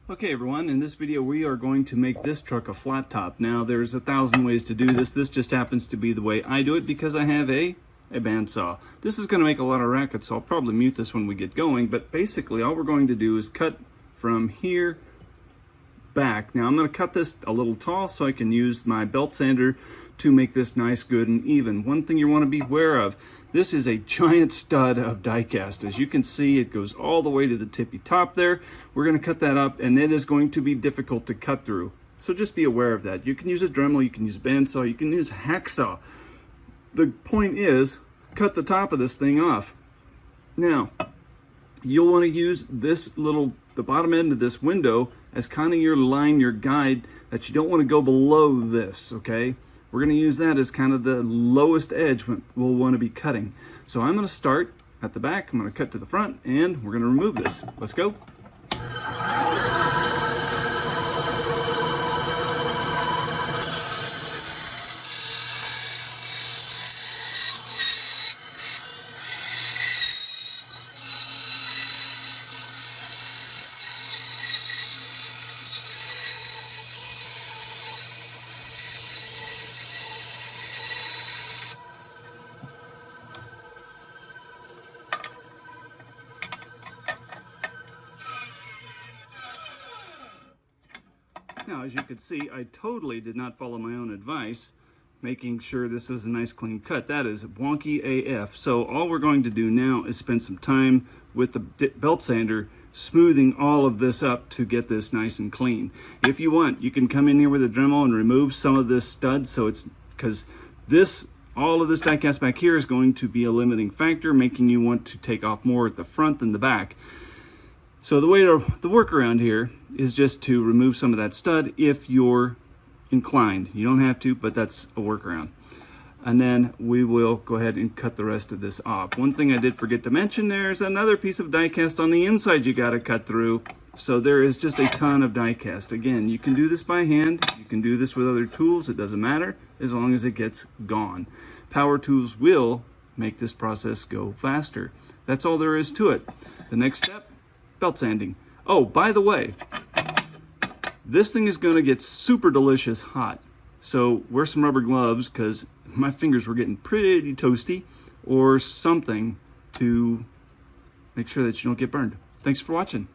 Okay everyone, in this video we are going to make this truck a flat top. Now there's 1,000 ways to do this. This just happens to be the way I do it because I have a bandsaw. This is going to make a lot of racket, so I'll probably mute this when we get going, but basically all we're going to do is cut from here back. Now I'm going to cut this a little tall so I can use my belt sander to make this nice, good, and even. One thing you want to be aware of, this is a giant stud of diecast. As you can see, it goes all the way to the tippy top there. We're going to cut that up, and it is going to be difficult to cut through. So just be aware of that. You can use a Dremel, you can use a bandsaw, you can use a hacksaw. The point is, cut the top of this thing off. Now, you'll want to use this the bottom end of this window as kind of your line, your guide, that you don't want to go below this, okay? We're going to use that as kind of the lowest edge we'll want to be cutting. So I'm going to start at the back, I'm going to cut to the front, and we're going to remove this. Let's go. Now, as you can see, I totally did not follow my own advice, making sure this was a nice clean cut. That is wonky AF. So all we're going to do now is spend some time with the belt sander smoothing all of this up to get this nice and clean. If you want, you can come in here with a Dremel and remove some of this stud, so it's because all of this diecast back here is going to be a limiting factor, making you want to take off more at the front than the back. So the workaround here is just to remove some of that stud if you're inclined. You don't have to, but that's a workaround. And then we will go ahead and cut the rest of this off. One thing I did forget to mention, there's another piece of diecast on the inside you got to cut through. So there is just a ton of diecast. Again, you can do this by hand, you can do this with other tools, it doesn't matter as long as it gets gone. Power tools will make this process go faster. That's all there is to it. The next step, belt sanding. Oh, by the way, this thing is going to get super delicious hot. So wear some rubber gloves because my fingers were getting pretty toasty, or something to make sure that you don't get burned. Thanks for watching.